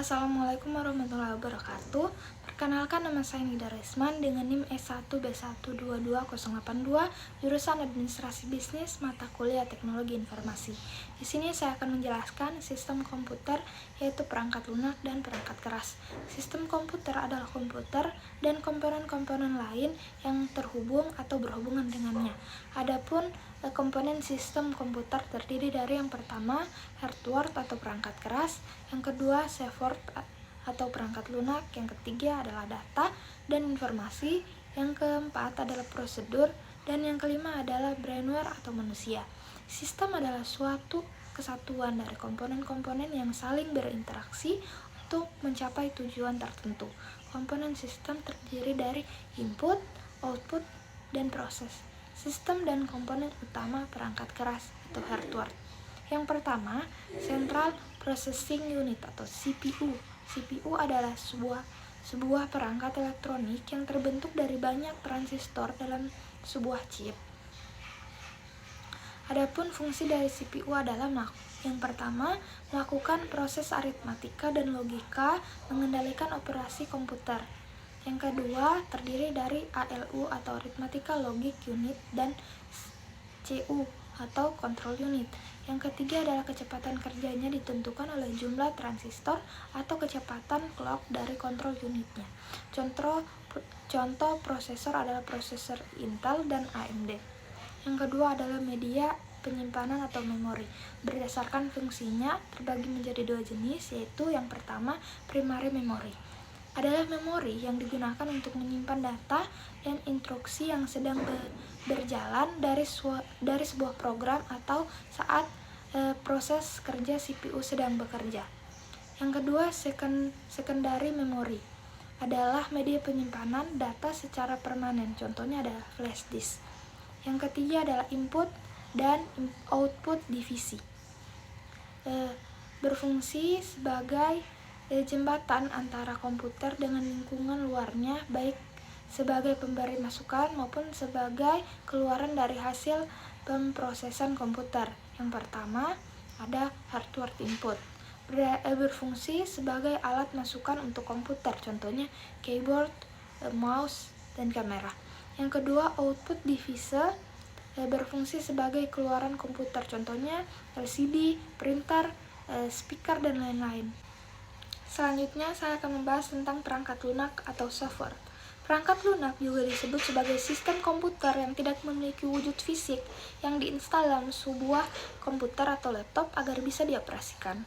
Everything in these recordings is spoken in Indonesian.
Assalamualaikum warahmatullahi wabarakatuh. Perkenalkan, nama saya Nida Resman dengan NIM S1B1228082, jurusan Administrasi Bisnis, mata kuliah Teknologi Informasi. Di sini saya akan menjelaskan sistem komputer, yaitu perangkat lunak dan perangkat keras. Sistem komputer adalah komputer dan komponen-komponen lain yang terhubung atau berhubungan dengannya. Adapun komponen sistem komputer terdiri dari yang pertama hardware atau perangkat keras, yang kedua software atau perangkat lunak, yang ketiga adalah data dan informasi, yang keempat adalah prosedur, dan yang kelima adalah brainware atau manusia. Sistem adalah suatu kesatuan dari komponen-komponen yang saling berinteraksi untuk mencapai tujuan tertentu. Komponen sistem terdiri dari input, output, dan proses. Sistem dan komponen utama perangkat keras atau hardware. Yang pertama, Central Processing Unit atau CPU. CPU adalah sebuah perangkat elektronik yang terbentuk dari banyak transistor dalam sebuah chip. Adapun fungsi dari CPU adalah yang pertama, melakukan proses aritmatika dan logika, mengendalikan operasi komputer. Yang kedua, terdiri dari ALU atau Arithmetical Logic Unit dan CU atau Control Unit. Yang ketiga adalah kecepatan kerjanya ditentukan oleh jumlah transistor atau kecepatan clock dari control unitnya. Contoh prosesor adalah prosesor Intel dan AMD. Yang kedua adalah media penyimpanan atau memori. Berdasarkan fungsinya terbagi menjadi dua jenis, yaitu yang pertama primary memory adalah memori yang digunakan untuk menyimpan data dan instruksi yang sedang berjalan dari sebuah program atau saat proses kerja CPU sedang bekerja. Yang kedua, secondary memory adalah media penyimpanan data secara permanen, contohnya adalah flash disk. Yang ketiga adalah input dan output divisi, berfungsi sebagai jembatan antara komputer dengan lingkungan luarnya, baik sebagai pemberi masukan maupun sebagai keluaran dari hasil pemrosesan komputer. Yang pertama ada hardware input, berfungsi sebagai alat masukan untuk komputer, contohnya keyboard, mouse, dan kamera. Yang kedua output device, berfungsi sebagai keluaran komputer, contohnya LCD, printer, speaker, dan lain-lain. Selanjutnya saya akan membahas tentang perangkat lunak atau software. Perangkat lunak juga disebut sebagai sistem komputer yang tidak memiliki wujud fisik yang diinstal dalam sebuah komputer atau laptop agar bisa dioperasikan.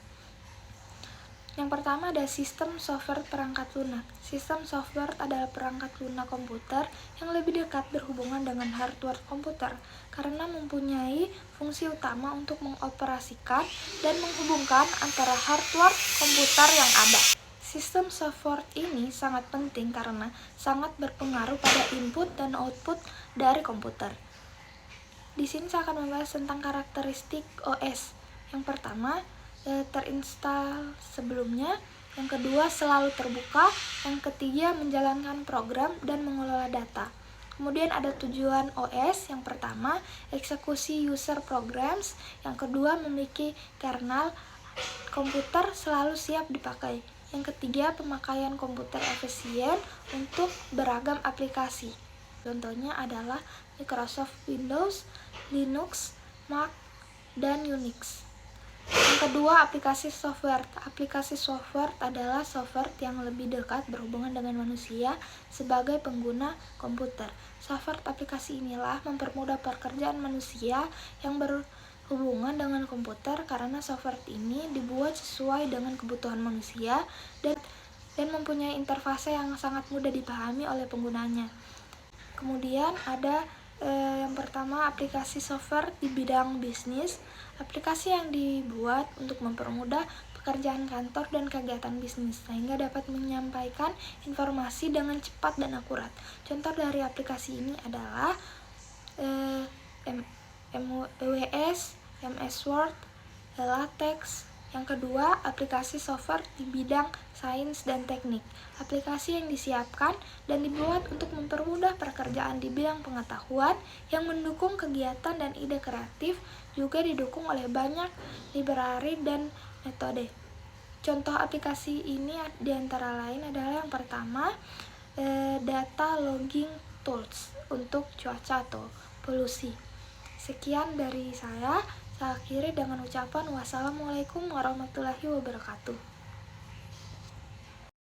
Yang pertama ada sistem software perangkat lunak. Sistem software adalah perangkat lunak komputer yang lebih dekat berhubungan dengan hardware komputer karena mempunyai fungsi utama untuk mengoperasikan dan menghubungkan antara hardware komputer yang ada. Sistem software ini sangat penting karena sangat berpengaruh pada input dan output dari komputer. Di sini saya akan membahas tentang karakteristik OS. Yang pertama, terinstall sebelumnya. Yang kedua, selalu terbuka. Yang ketiga, menjalankan program dan mengelola data. Kemudian ada tujuan OS. Yang pertama, eksekusi user programs. Yang kedua, memiliki kernel komputer selalu siap dipakai. Yang ketiga, pemakaian komputer efisien untuk beragam aplikasi. Contohnya adalah Microsoft Windows, Linux, Mac, dan Unix. Yang kedua, aplikasi software. Aplikasi software adalah software yang lebih dekat berhubungan dengan manusia sebagai pengguna komputer. Software aplikasi inilah mempermudah pekerjaan manusia yang berhubungan dengan komputer karena software ini dibuat sesuai dengan kebutuhan manusia dan mempunyai interfase yang sangat mudah dipahami oleh penggunanya. Kemudian ada yang pertama, aplikasi software di bidang bisnis. Aplikasi yang dibuat untuk mempermudah pekerjaan kantor dan kegiatan bisnis sehingga dapat menyampaikan informasi dengan cepat dan akurat. Contoh dari aplikasi ini adalah MWS, MS Word, LaTeX. Yang kedua, aplikasi software di bidang sains dan teknik. Aplikasi yang disiapkan dan dibuat untuk mempermudah pekerjaan di bidang pengetahuan yang mendukung kegiatan dan ide kreatif, juga didukung oleh banyak library dan metode. Contoh aplikasi ini diantara lain adalah yang pertama, data logging tools untuk cuaca atau polusi. Sekian dari saya akhiri dengan ucapan wassalamualaikum warahmatullahi wabarakatuh.